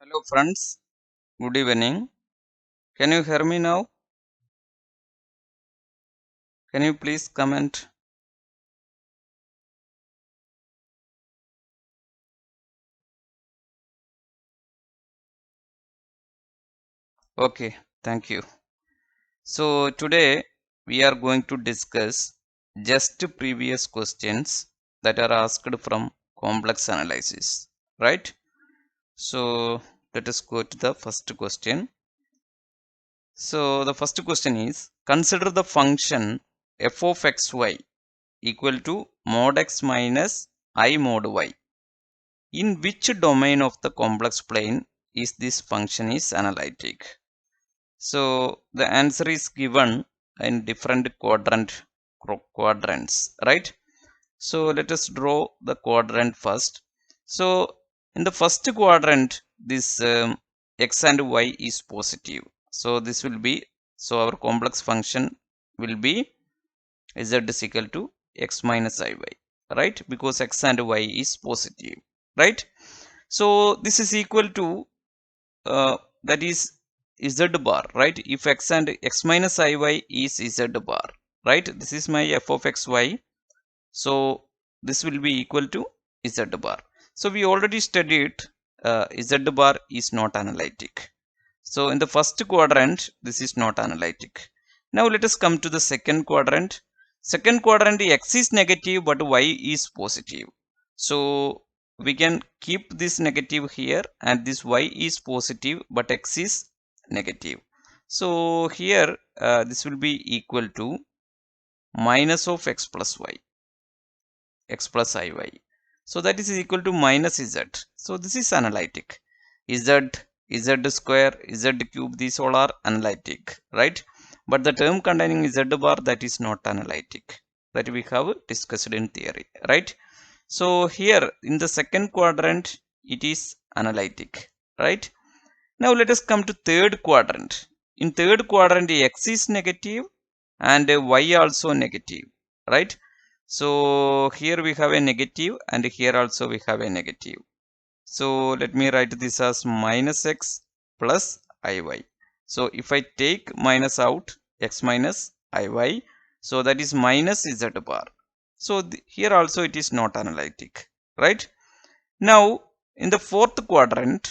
Hello friends, good evening. Can you hear me now? Can you please comment? Okay, thank you. So today we are going to discuss just previous questions that are asked from complex analysis, right? So let us go to the first question. So the first question is, consider the function f of xy equal to mod x minus I mod y. In which domain of the complex plane is this function is analytic? So the answer is given in different quadrants, right? So let us draw the quadrant first. So in the first quadrant, this x and y is positive. So this will be, so our complex function will be z is equal to x minus iy, right? Because x and y is positive, right? So this is equal to that is z bar, right? If x and x minus iy is z bar, right? This is my f of xy. So this will be equal to z bar. So we already studied z bar is not analytic. So in the first quadrant, this is not analytic. Now let us come to the second quadrant. Second quadrant, x is negative but y is positive. So we can keep this negative here, and this y is positive but x is negative. So here this will be equal to minus of x plus y, x plus iy. So that is equal to minus z. So this is analytic. Z, z square, z cube, these all are analytic, right? But the term containing z bar, that is not analytic. That we have discussed in theory, right? So here in the second quadrant, it is analytic, right? Now let us come to third quadrant. In third quadrant, x is negative and y also negative, right? So here we have a negative and here also we have a negative. So let me write this as minus x plus iy. So if I take minus out, x minus iy, so that is minus z bar. So here also it is not analytic, right? Now in the fourth quadrant,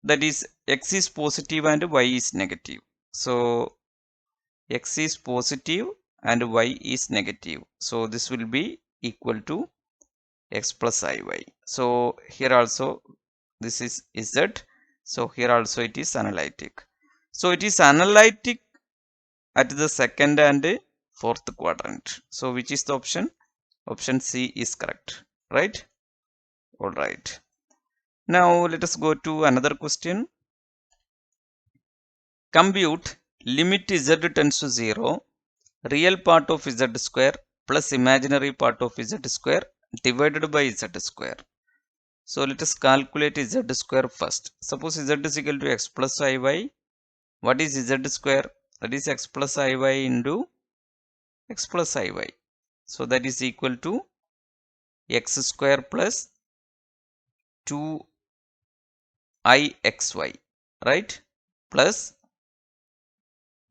that is x is positive and y is negative. So x is positive and y is negative. So this will be equal to x plus iy. So here also this is z. So here also it is analytic. So it is analytic at the second and fourth quadrant. So which is the option? Option C is correct, right? All right. Now let us go to another question. Compute limit z tends to 0, real part of z square plus imaginary part of z square divided by z square. So let us calculate z square first. Suppose z is equal to x plus iy. What is z square? That is x plus iy into x plus iy. So that is equal to x square plus 2ixy, right? Plus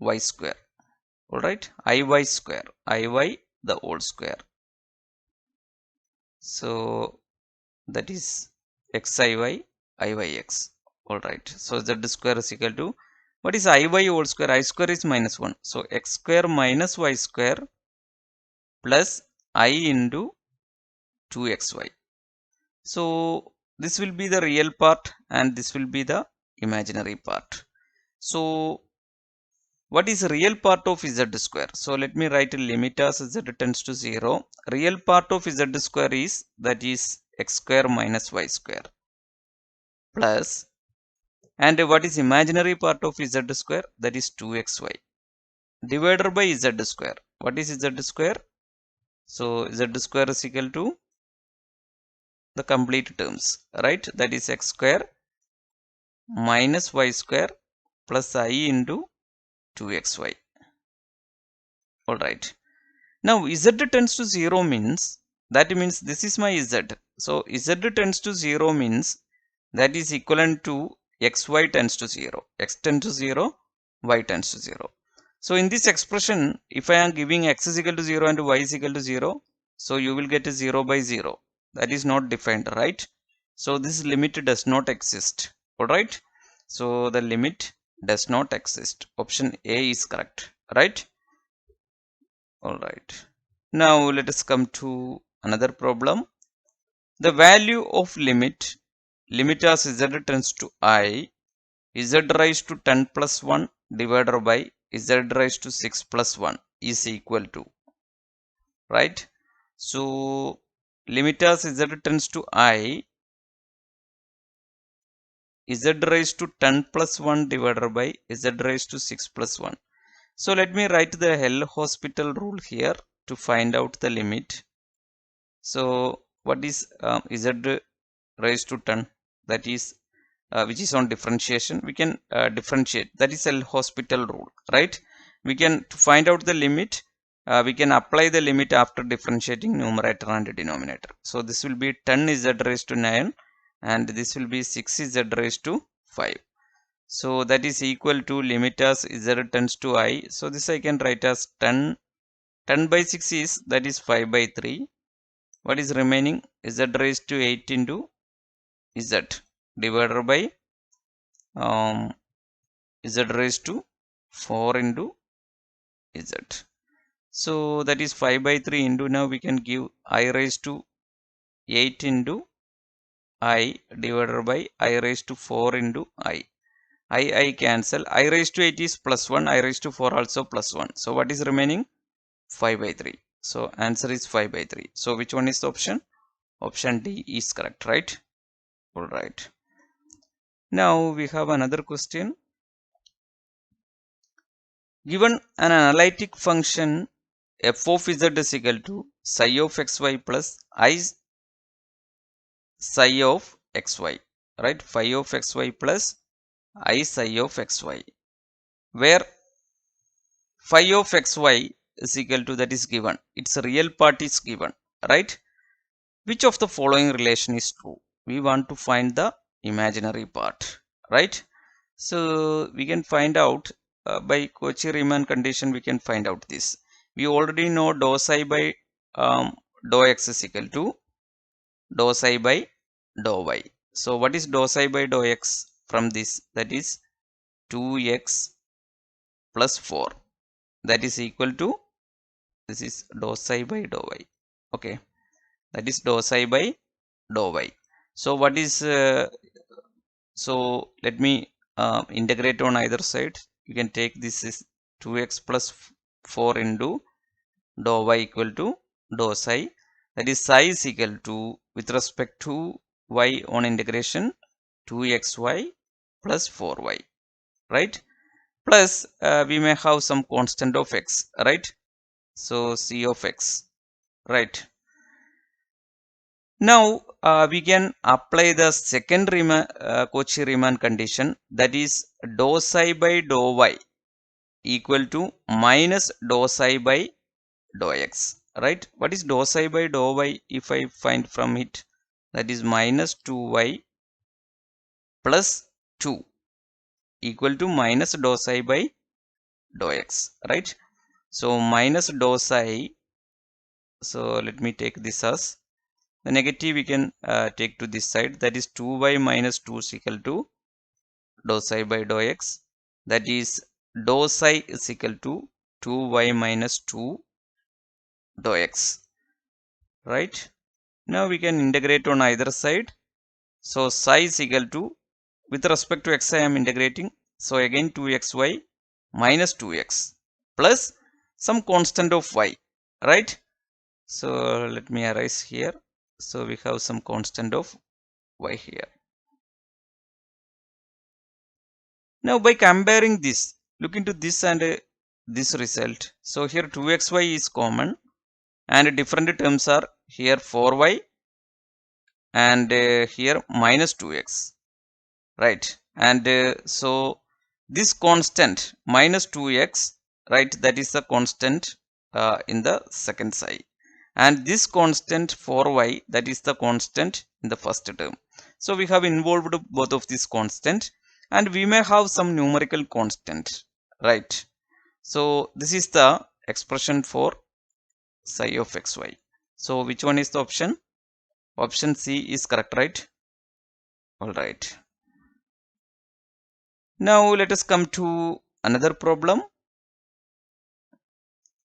y square. Alright, iy square, iy the whole square. So that is xiy, iyx. Alright, so z square is equal to, what is iy whole square? I square is minus 1. So x square minus y square plus I into 2xy. So this will be the real part and this will be the imaginary part. So what is real part of z square? So let me write a limit as z tends to 0. Real part of z square is, that is x square minus y square plus, and what is imaginary part of z square? That is 2xy divided by z square. What is z square? So z square is equal to the complete terms, right? That is x square minus y square plus I into 2xy. Alright. Now z tends to 0 means, that means this is my z. So z tends to 0 means that is equivalent to xy tends to 0. X tends to 0, y tends to 0. So in this expression, if I am giving x is equal to 0 and y is equal to 0, so you will get a 0 by 0. That is not defined, right? So this limit does not exist. Alright? So the limit does not exist. Option A is correct, right? Alright. Now let us come to another problem. The value of limit as z tends to I, z raised to 10 plus 1 divided by z raised to 6 plus 1 is equal to, right? So limit as z tends to I, z raised to 10 plus 1 divided by z raised to 6 plus 1. So let me write the L'Hospital rule here to find out the limit. So what is z raised to 10? That is which is on differentiation. We can differentiate. That is L'Hospital rule, right? We can, to find out the limit, we can apply the limit after differentiating numerator and denominator. So this will be 10 z raised to 9 and this will be 6 z raised to 5. So that is equal to limit as z tends to I. So this I can write as 10 by 6 is, that is 5 by 3. What is remaining? Z raised to 8 into z divided by z raised to 4 into z. So that is 5 by 3 into, now we can give I raised to 8 into I divided by I raised to 4 into I cancel. I raised to 8 is plus 1, I raised to 4 also plus 1. So what is remaining? 5 by 3. So answer is 5 by 3. So which one is the option? Option D is correct, right? Alright. Now we have another question. Given an analytic function f of z is equal to psi of xy plus I psi of xy, right? Phi of xy plus I psi of xy, where phi of xy is equal to, that is given, its real part is given, right? Which of the following relation is true? We want to find the imaginary part, right? So we can find out by Cauchy-Riemann condition. We can find out this. We already know dou psi by dou x is equal to dou psi by dou y. So what is dou psi by dou x from this? That is 2x plus 4. That is equal to, this is dou psi by dou y. Okay, that is dou psi by dou y. So what is so let me integrate on either side. You can take this is 2x plus 4 into dou y equal to dou psi. That is psi is equal to, with respect to y on integration, 2xy plus 4y, right? Plus we may have some constant of x, right? So c of x, right? Now we can apply the second Cauchy-Riemann condition, that is dou psi by dou y equal to minus dou psi by dou x, right? What is dou psi by dou y? If I find from it, that is minus 2y plus 2 equal to minus dou psi by dou x, right? So minus dou psi, so let me take this as the negative, we can take to this side, that is 2y minus 2 is equal to dou psi by dou x, that is dou psi is equal to 2y minus 2 dou x, right? Now we can integrate on either side. So psi is equal to, with respect to x I am integrating, so again 2xy minus 2x plus some constant of y, right? So let me erase here. So we have some constant of y here. Now by comparing this, look into this and this result. So here 2xy is common and different terms are here 4y and here minus 2x, right? And so this constant minus 2x, right, that is the constant in the second side. and this constant 4y, that is the constant in the first term. So we have involved both of these constant, and we may have some numerical constant, right? So this is the expression for psi of xy. So which one is the option? Option C is correct, right? All right. Now let us come to another problem.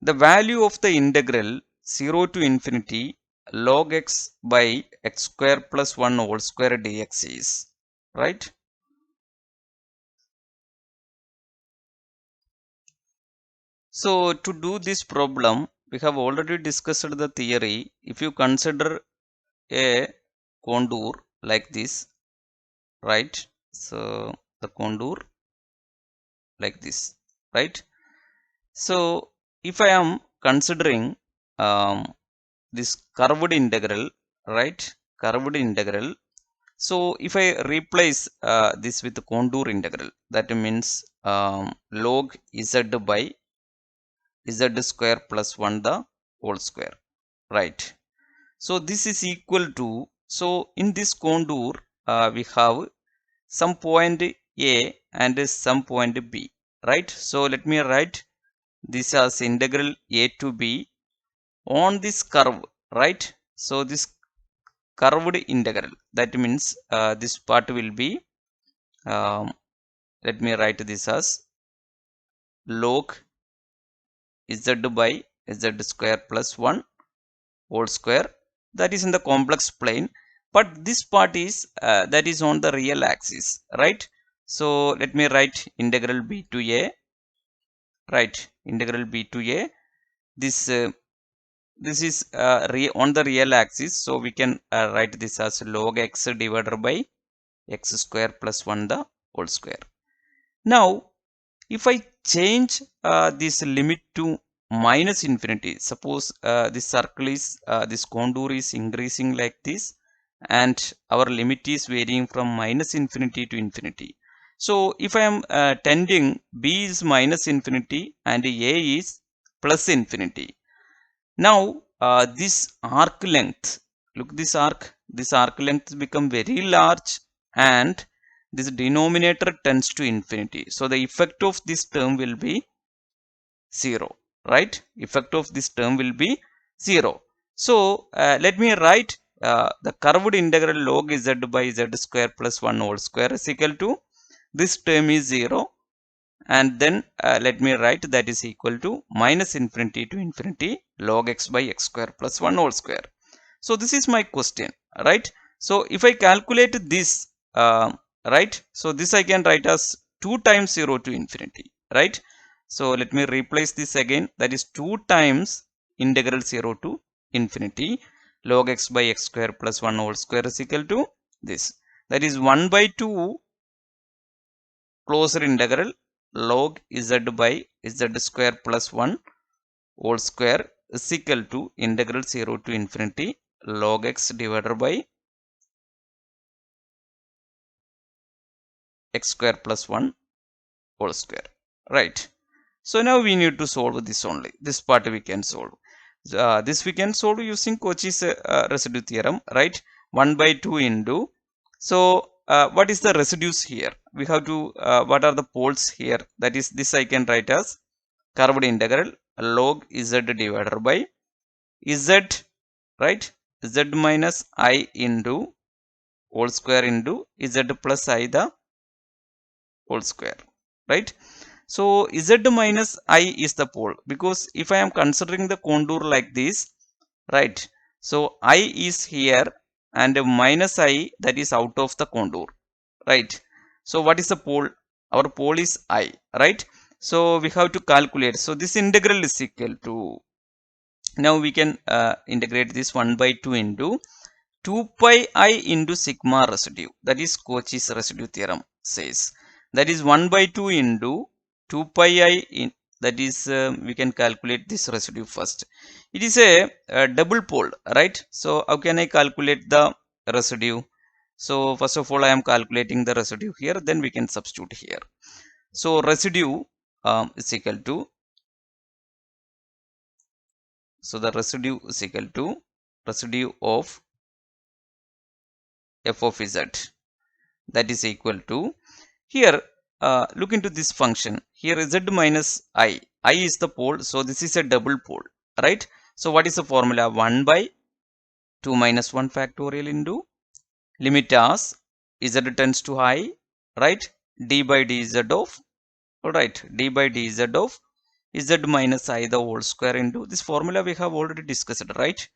The value of the integral 0 to infinity log x by x square plus 1 whole square dx is, right? So to do this problem, we have already discussed the theory. If you consider a contour like this, right? So the contour like this, right? So if I am considering this curved integral, right? Curved integral. So if I replace this with the contour integral, that means log z by z square plus 1 the whole square, right? So this is equal to, so in this contour we have some point A and some point B, right? So let me write this as integral A to B on this curve, right? So this curved integral, that means this part will be, let me write this as log z by z square plus 1 whole square, that is in the complex plane, but this part is that is on the real axis, right? So let me write integral b to a, right? Integral b to a, this this is on the real axis, so we can write this as log x divided by x square plus 1 the whole square. Now if I change this limit to minus infinity, suppose this circle is this contour is increasing like this, and our limit is varying from minus infinity to infinity. So if I am tending b is minus infinity and a is plus infinity, now this arc length, look this arc length become very large, and this denominator tends to infinity. So the effect of this term will be 0, right? Effect of this term will be 0. So let me write the curved integral log z by z square plus 1 whole square is equal to, this term is 0, and then let me write that is equal to minus infinity to infinity log x by x square plus 1 whole square. So this is my question, right? So if I calculate this, right, so this I can write as 2 times 0 to infinity, right? So let me replace this again, that is 2 times integral 0 to infinity log x by x square plus 1 whole square is equal to this, that is 1 by 2 closed integral log z by z square plus 1 whole square is equal to integral 0 to infinity log x divided by x square plus 1 whole square, right? So now we need to solve this only, this part we can solve. This we can solve using Cauchy's residue theorem, right? 1 by 2 into, so what is the residues here? We have to what are the poles here? That is, this I can write as curved integral log z divided by z, right? Z minus I into whole square into z plus I the whole square, right? So z minus I is the pole, because if I am considering the contour like this, right? So I is here and minus I, that is out of the contour, right? So what is the pole? Our pole is I, right? So we have to calculate. So this integral is equal to, now we can integrate this 1 by 2 into 2 pi I into sigma residue, that is Cauchy's residue theorem says, that is 1 by 2 into 2 pi I in, that is we can calculate this residue first. It is a double pole, right? So how can I calculate the residue? So first of all I am calculating the residue here, then we can substitute here. So residue is equal to, So the residue is equal to residue of f of z, that is equal to, here look into this function. Here z minus I is the pole, so this is a double pole, right? So what is the formula? 1 by 2 minus 1 factorial into limit as z tends to I, right? D by dz of, alright, d by dz of z minus I the whole square into this formula we have already discussed, right?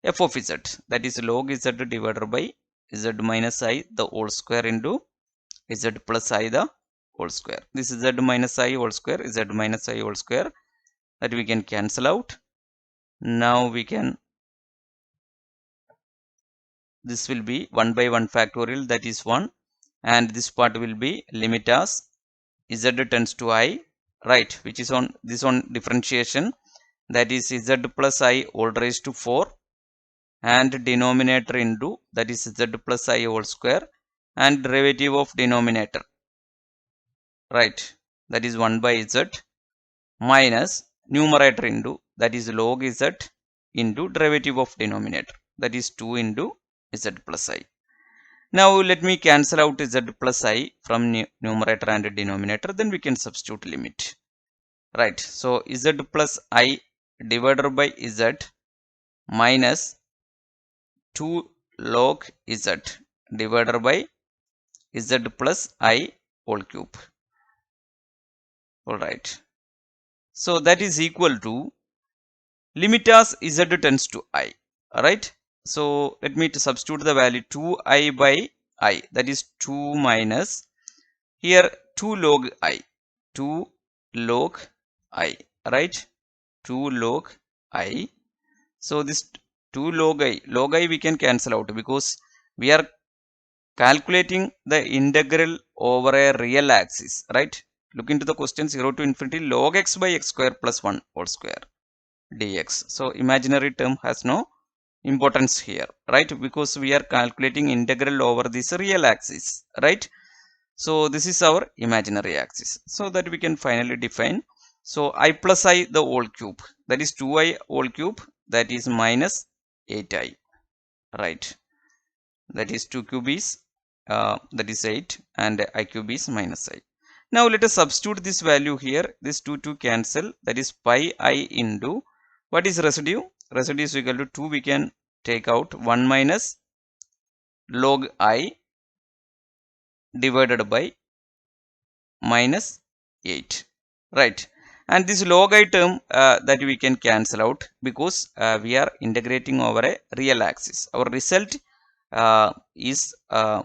F of z, that is log z divided by z minus I the whole square into z plus I the whole square. This is z minus I whole square, z minus I whole square, that we can cancel out. Now we can, this will be 1 by 1 factorial, that is 1, and this part will be limit as z tends to I, right, which is on this on differentiation, that is z plus I whole raised to 4, and denominator into, that is z plus I whole square, and derivative of denominator, right, that is 1 by z, minus numerator into, that is log z, into derivative of denominator, that is 2 into z plus I. Now let me cancel out z plus I from numerator and denominator, then we can substitute limit, right? So z plus I divided by z minus 2 log z divided by z plus I whole cube, alright. So that is equal to limit as z tends to I, alright. So let me substitute the value 2I by I, that is 2 minus, here 2 log I, 2 log I, right, 2 log I. So this 2 log I we can cancel out because we are calculating the integral over a real axis, right? Look into the question, 0 to infinity log x by x square plus 1 whole square dx. So imaginary term has no importance here, right, because we are calculating integral over this real axis, right? So this is our imaginary axis, so that we can finally define. So I plus I the whole cube, that is 2I whole cube, that is minus 8I, right, that is 2 cube is that is 8, and I cube is minus I. Now let us substitute this value here, this 2 cancel, that is pi I into, what is residue? Residue is equal to 2, we can take out 1 minus log I divided by minus 8, right? And this log I term that we can cancel out because we are integrating over a real axis. Our result is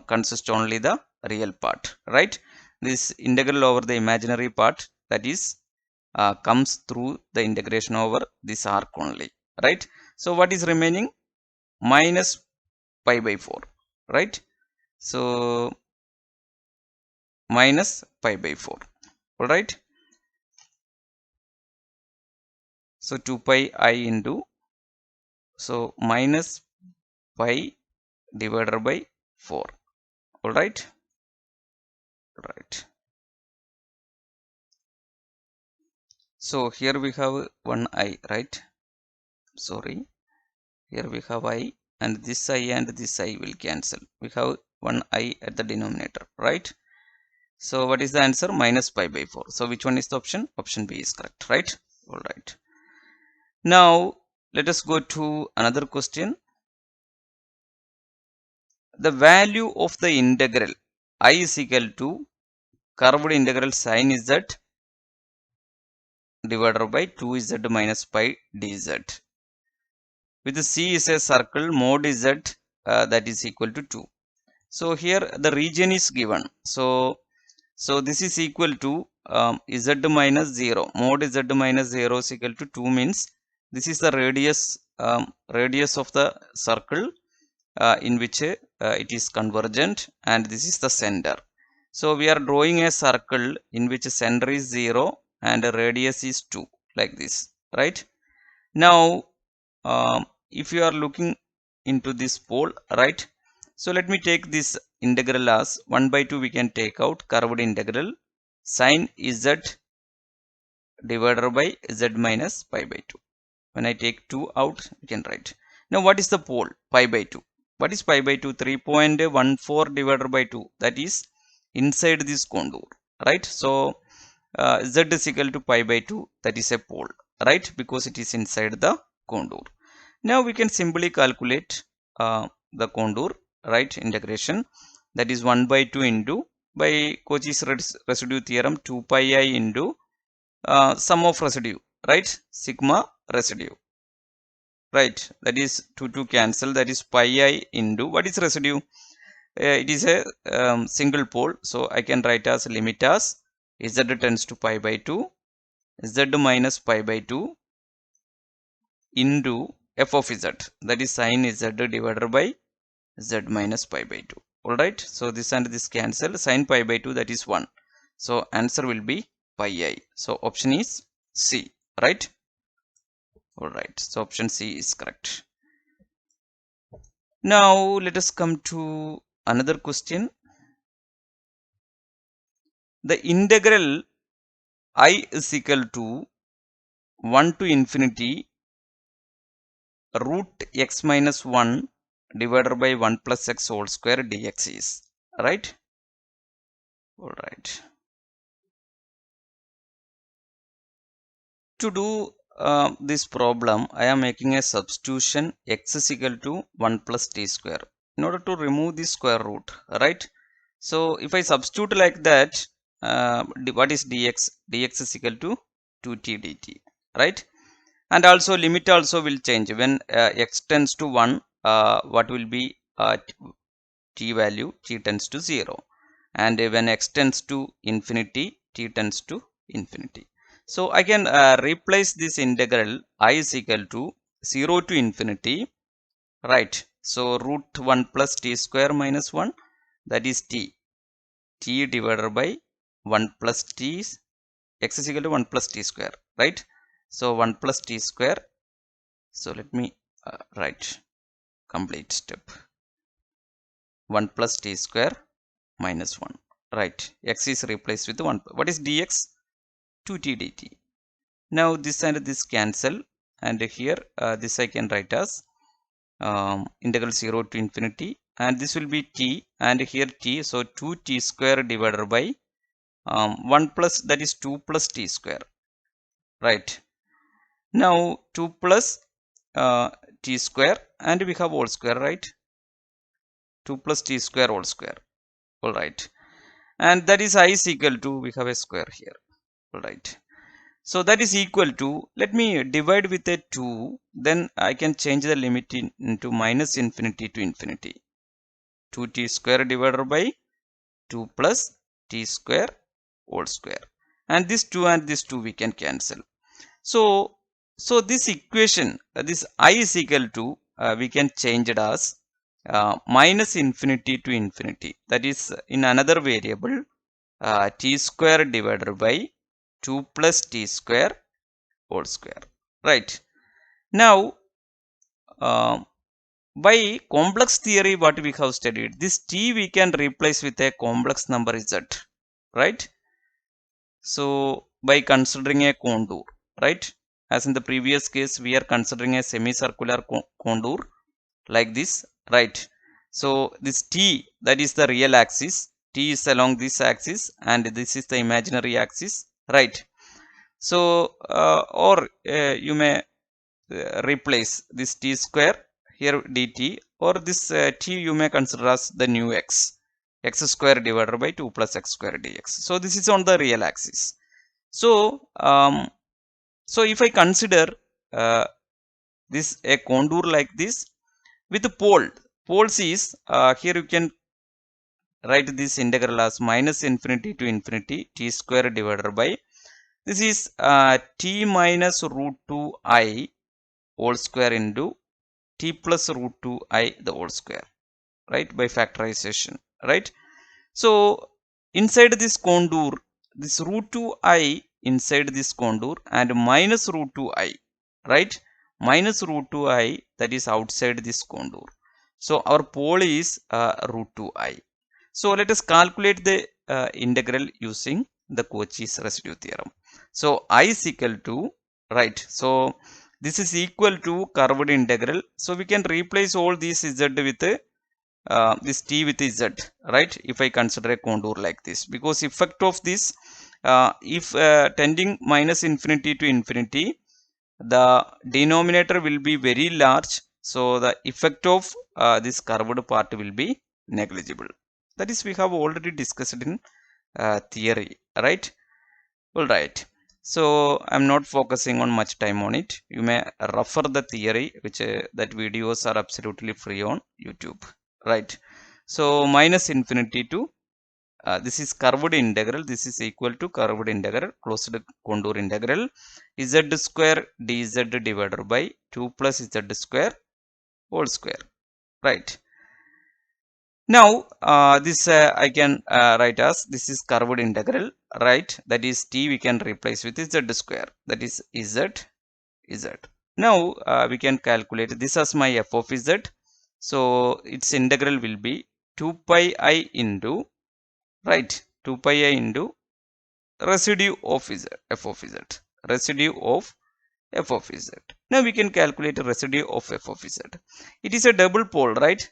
consists only the real part, right? This integral over the imaginary part, that is comes through the integration over this arc only, right? So what is remaining? Minus pi by 4, right? So minus pi by 4, all right. So 2 pi I into, so minus pi divided by 4, all right, right. So here we have one I, right, sorry, here we have I, and this I and this I will cancel, we have one I at the denominator, right? So what is the answer? Minus pi by 4. So which one is the option? Option B is correct, right? All right. Now let us go to another question. The value of the integral I is equal to curved integral sin z divided by 2z minus pi dz. With C is a circle, mod z that is equal to 2. So here the region is given. So this is equal to z minus 0. Mod z minus 0 is equal to 2 means this is the radius of the circle in which it is convergent, and this is the center. So we are drawing a circle in which center is 0 and radius is 2, like this, right? Now if you are looking into this pole, right, so let me take this integral as 1 by 2, we can take out curved integral sin z divided by z minus pi by 2. When I take 2 out, we can write. Now what is the pole? Pi by 2. What is pi by 2? 3.14 divided by 2. That is inside this contour, right? So z is equal to pi by 2. That is a pole, right? Because it is inside the contour. Now we can simply calculate the contour, right? Integration. That is 1 by 2 into, by Cauchy's residue theorem, 2 pi I into sum of residue, right? Sigma residue, right? That is 2 cancel. That is pi I into, what is residue? It is a single pole, so I can write as limit as z tends to pi by 2, z minus pi by 2 into f of z, that is sin z divided by z minus pi by 2. All right, so this and this cancel. Sin pi by 2, that is 1. So answer will be pi I. So option is C, right? All right, so option C is correct. Now let us come to another question. The integral I is equal to 1 to infinity root x minus 1 divided by 1 plus x whole square dx is, right? All right. To do this problem, I am making a substitution x is equal to 1 plus t square in order to remove the square root, right? So if I substitute like that, what is dx? Dx is equal to 2t dt, right? And also limit also will change when x tends to 1. What will be t value? T tends to 0, and when x tends to infinity, t tends to infinity. So I can replace this integral I is equal to 0 to infinity, right? So root 1 plus t square minus 1, that is t divided by 1 plus t, x is equal to 1 plus t square, right? So 1 plus t square. So let me write complete step. 1 plus t square minus 1, right? X is replaced with 1. What is dx? 2t dt. Now this and this cancel, and here this I can write as integral 0 to infinity, and this will be t, and here t, so 2t square divided by 1 plus, that is 2 plus t square, right? Now 2 plus t square, and we have whole square, right? 2 plus t square whole square. All right, and that is I is equal to, we have a square here. All right, so that is equal to, let me divide with a 2, then I can change the limit into minus infinity to infinity. 2t square divided by 2 plus t square whole square, and this 2 and this 2 we can cancel. So this equation, this I is equal to, we can change it as minus infinity to infinity, that is in another variable t square divided by 2 plus t square whole square, right? Now by complex theory, what we have studied, this t we can replace with a complex number z, right? So by considering a contour, right? As in the previous case, we are considering a semicircular contour like this, right? So this t, that is the real axis, t is along this axis, and this is the imaginary axis, right? So or you may replace this t square here dt, or this t you may consider as the new x square divided by 2 plus x square dx. So this is on the real axis. So so if I consider this a contour like this with the poles is here you can write this integral as minus infinity to infinity t square divided by, this is t minus root 2 I whole square into t plus root 2 I the whole square, right, by factorization, right? So inside this contour, this root 2 I inside this contour, and minus root 2 I, right? Minus root 2 I, that is outside this contour. So our pole is root 2 I. So let us calculate the integral using the Cauchy's residue theorem. So I is equal to, right, so this is equal to curved integral. So we can replace all these z with this t with z, right? If I consider a contour like this, because effect of this, if tending minus infinity to infinity, the denominator will be very large, so the effect of this curved part will be negligible. That is, we have already discussed in theory, right? All right, so I'm not focusing on much time on it. You may refer the theory, which that videos are absolutely free on YouTube, right? So minus infinity to this is curved integral, this is equal to curved integral closed contour integral z square dz divided by 2 plus z square whole square, right? Now this I can write as this is curved integral, right? That is t we can replace with z square, that is z. Now we can calculate this as my f of z. So its integral will be 2 pi I into, right, 2 pi I into residue of z, f of z, residue of f of z. Now we can calculate residue of f of z. It is a double pole, right?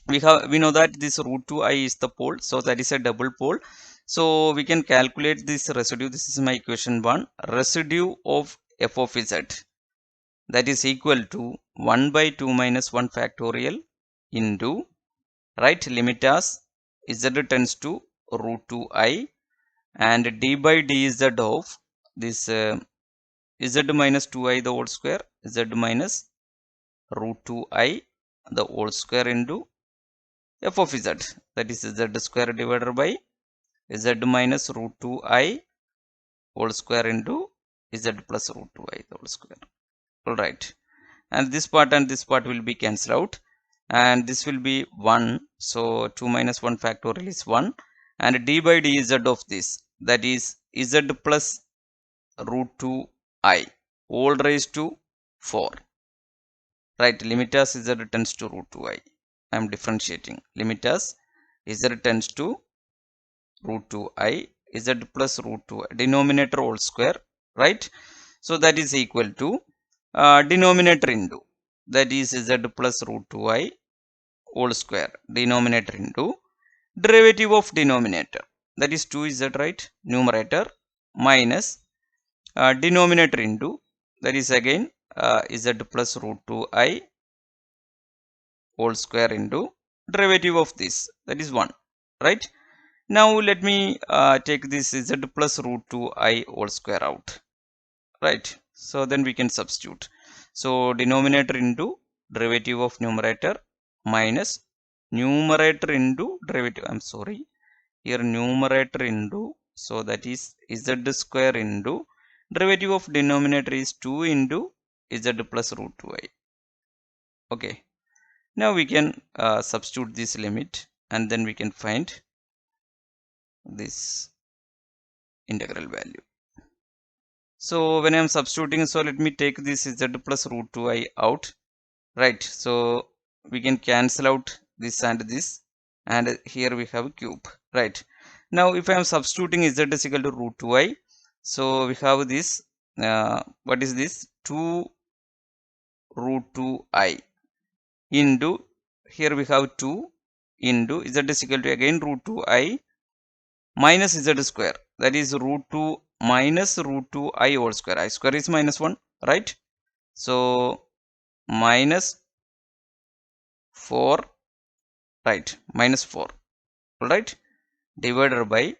We know that this root 2i is the pole, so that is a double pole. So we can calculate this residue. This is my equation 1. Residue of f of z, that is equal to 1 by 2 minus 1 factorial into, right, limit as z tends to root 2i, and d by dz of this z minus 2i the whole square, z minus root 2i the whole square into f of z, that is z square divided by z minus root 2i whole square into z plus root 2i the whole square. All right, and this part and this part will be cancelled out, and this will be 1. So 2 minus 1 factorial is 1, and d by dz of this, that is z plus root 2i whole raised to 4, right? Limit as z tends to root 2i. I am differentiating. Limit as z tends to root 2i, z plus root 2i, denominator whole square, right? So that is equal to denominator into, that is z plus root 2i whole square, denominator into derivative of denominator, that is 2z, right? Numerator minus denominator into, that is again z plus root 2i whole square into derivative of this, that is 1, right? Now let me take this z plus root 2i whole square out, right? So then we can substitute. So denominator into derivative of numerator minus numerator into derivative, I'm sorry, here numerator into, so that is z square into derivative of denominator is 2 into z plus root 2i. Okay, now we can substitute this limit, and then we can find this integral value. So when I am substituting, so let me take this z plus root 2i out, right? So we can cancel out this and this, and here we have cube, right? Now if I am substituting z is equal to root 2i, so we have this what is this, 2 root 2i into, here we have 2 into z is equal to again root 2i minus z square, that is root 2 minus root 2i whole square, I square is minus 1, right? So minus 4, right, minus 4, all right, divided by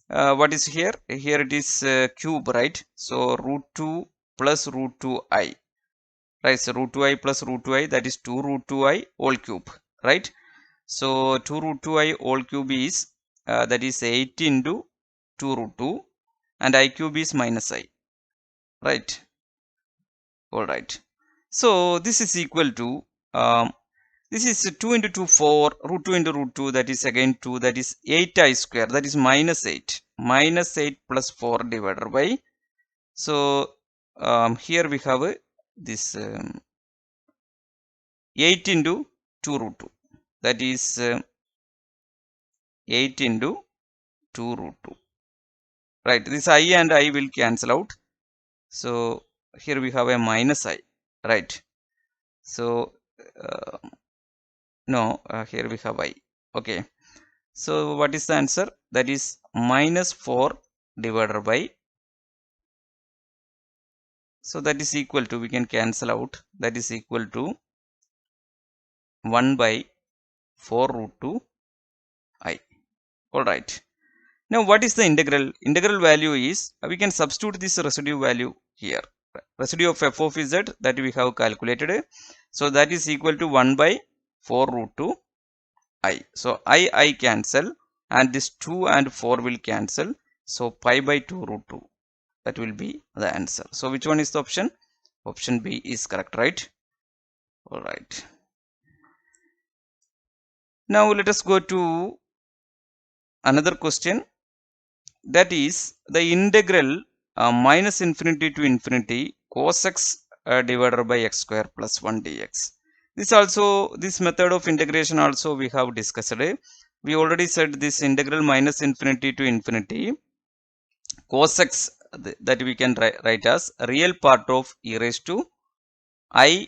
what is here, here it is cube, right? So root 2 plus root 2i, right? So root 2i plus root 2i, that is 2 root 2i whole cube, right? So 2 root 2i whole cube is that is 8 into 2 root 2, and I cube is minus I, right? All right, so this is equal to this is 2 into 2 4, root 2 into root 2, that is again 2, that is 8i square, that is minus 8, minus 8 plus 4 divided by, so here we have this 8 into 2 root 2, that is 8 into 2 root 2, right? This I and I will cancel out, so here we have a minus I, right? So no, here we have I. Okay, so what is the answer? That is minus 4 divided by, so that is equal to, we can cancel out, that is equal to 1 by 4 root 2 I. Alright. Now what is the integral? Integral value is, we can substitute this residue value here. Residue of f of z that we have calculated. So that is equal to 1 by 4 root 2 I. So I cancel, and this 2 and 4 will cancel. So pi by 2 root 2. That will be the answer. So which one is the option? Option B is correct, right? Alright. Now let us go to another question. That is the integral minus infinity to infinity cos x divided by x square plus 1 dx. This method of integration also we have discussed. We already said this integral minus infinity to infinity cos x, that we can write as real part of e raised to I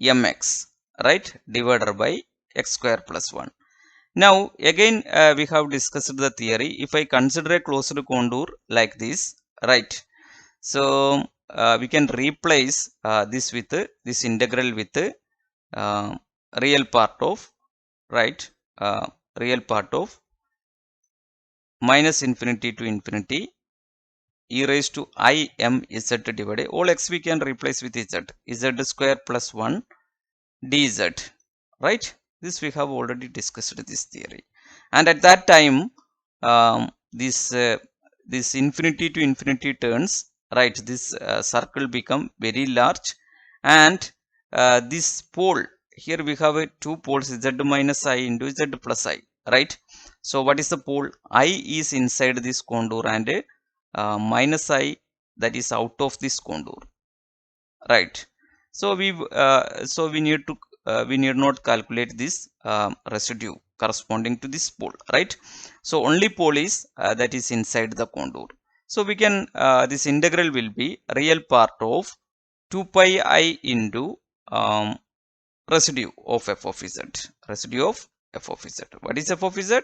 mx, right, divided by x square plus 1. Now again we have discussed the theory. If I consider a closed contour like this, right, so we can replace this with this integral with real part of, right, real part of minus infinity to infinity e raised to I m z divided, all x we can replace with z square plus 1 dz, right? This we have already discussed this theory, and at that time this infinity to infinity turns, right, this circle become very large, and this pole here we have two poles, z minus I into z plus I, right? So what is the pole? I is inside this contour, and minus I, that is out of this contour, right? So we need to we need not calculate this residue corresponding to this pole, right? So only pole is that is inside the contour. So we can this integral will be real part of 2 pi I into residue of f of z, residue of f of z. What is f of z?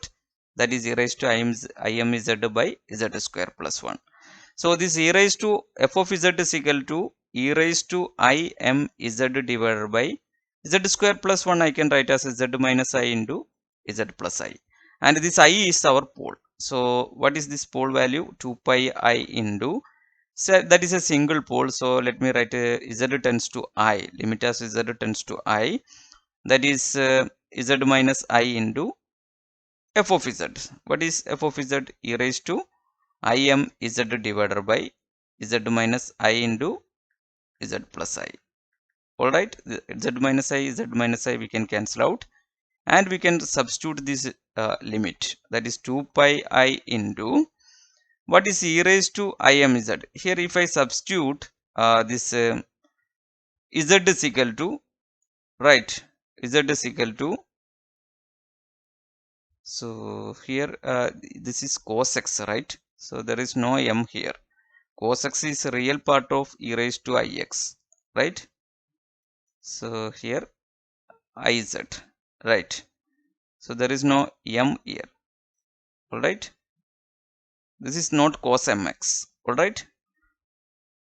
That is e raised to I m z by z square plus 1. So this e raised to f of z is equal to e raised to I m z divided by z square plus 1. I can write as z minus I into z plus I, and this I is our pole. So what is this pole value? 2 pi I into, so that is a single pole, so let me write z tends to I, limit as z tends to I, that is z minus I into f of z. What is f of z? E raised to I m z divided by z minus I into z plus I. Alright, z minus I we can cancel out, and we can substitute this limit, that is 2 pi I into, what is e raised to I m z? Here if I substitute this z is equal to, right, z is equal to, so here this is cos x, right? So there is no m here. Cos x is a real part of e raised to ix, right? So here iz, right? So there is no m here. All right, this is not cos mx. All right,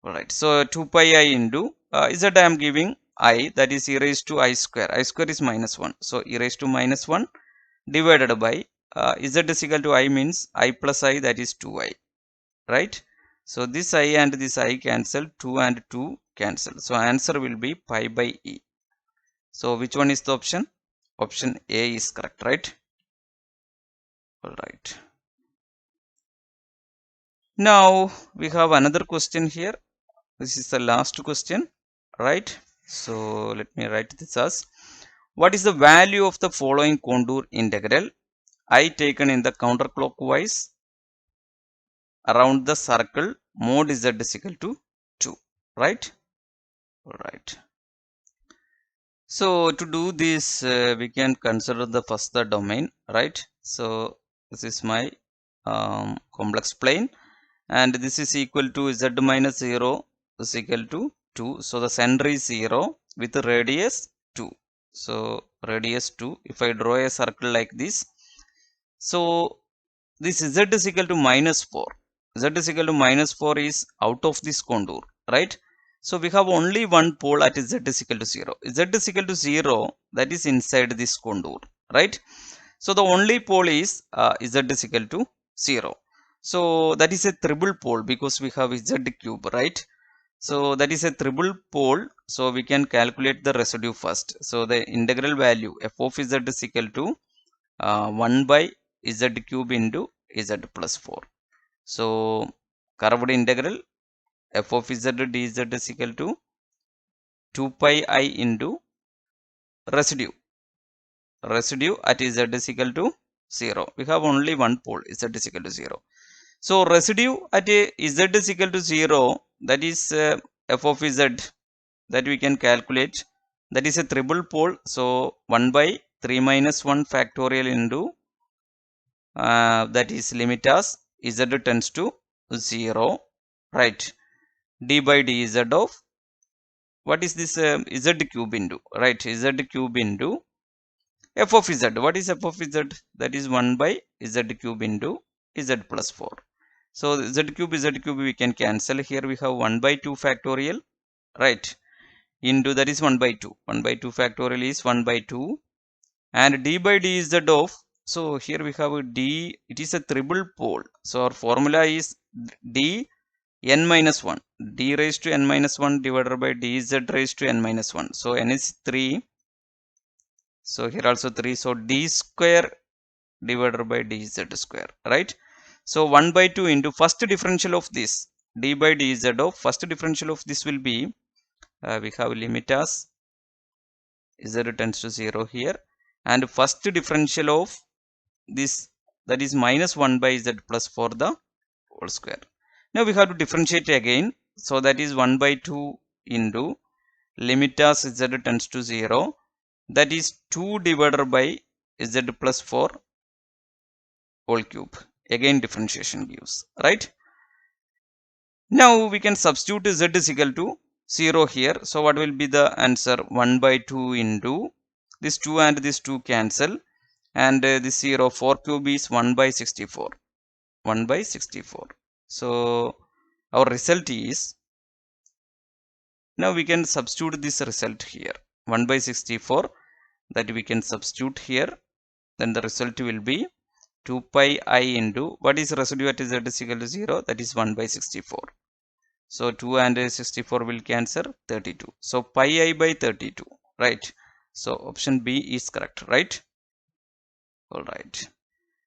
all right. So 2 pi I into z I am giving I, that is e raised to I square. I square is minus 1, so e raised to minus 1 divided by z is equal to I means I plus I, that is 2i, right? So this I and this I cancel, 2 and 2 cancel, so answer will be pi by e. So which one is the option? Option A is correct, right? All right. Now we have another question here. This is the last question, right? So let me write this as, what is the value of the following contour integral I taken in the counterclockwise around the circle mod z is equal to 2, right? All right. So to do this we can consider the first the domain, right? So this is my complex plane, and this is equal to z minus 0 is equal to 2. So the center is 0 with radius 2. So radius 2. If I draw a circle like this, so this z is equal to minus 4. Z is equal to minus 4 is out of this contour, right? So we have only one pole at z is equal to 0. Z is equal to 0, that is inside this contour, right? So the only pole is z is equal to 0. So that is a triple pole because we have z cube, right? So that is a triple pole. So we can calculate the residue first. So the integral value f of z is equal to 1 by z cube into z plus 4. So curved integral f of z dz is equal to 2 pi I into residue at z is equal to 0. We have only one pole, z is equal to 0. So residue at z is equal to 0, that is f of z, that we can calculate, that is a triple pole. So 1 by 3 minus 1 factorial into that is limit as z tends to 0, right? D by dz of what is this z cube into, right? Z cube into f of z. What is f of z? That is 1 by z cube into z plus 4. So z cube we can cancel. Here we have 1 by 2 factorial, right? Into that is 1 by 2. 1 by 2 factorial is 1 by 2. And d by dz of, so here we have a d, it is a triple pole. So our formula is d n minus 1. D raised to n minus 1 divided by dz raised to n minus 1. So n is 3. So here also 3. So d square divided by dz square, right? So 1 by 2 into first differential of this, d by dz of first differential of this will be, we have limit as z tends to 0 here. And first differential of this, that is minus 1 by z plus 4 the whole square. Now we have to differentiate again. So that is 1 by 2 into limit as z tends to 0. That is 2 divided by z plus 4 whole cube. Again differentiation gives, right? Now we can substitute z is equal to 0 here. So what will be the answer? 1 by 2 into this 2 and this 2 cancel. And this 0, 4 cube is 1 by 64. 1 by 64. So our result is, now we can substitute this result here. 1 by 64, that we can substitute here. Then the result will be 2 pi I into, what is residue at z is equal to 0? That is 1 by 64. So 2 and 64 will cancel, 32. So pi I by 32, right? So option B is correct, right? Alright.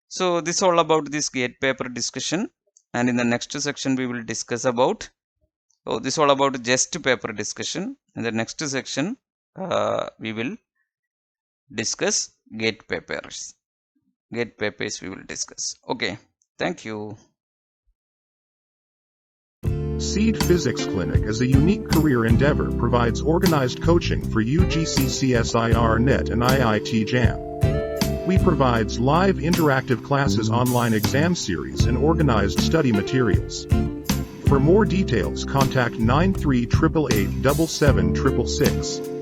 So this is all about this gate paper discussion. And in the next section we will discuss about, this is all about just paper discussion. In the next section we will discuss gate papers. Gate papers we will discuss. Okay, thank you. Seed Physics Clinic is a unique career endeavor, provides organized coaching for UGC CSIR NET and IIT JAM. We provides live interactive classes, online exam series, and organized study materials. For more details, contact 9388877666.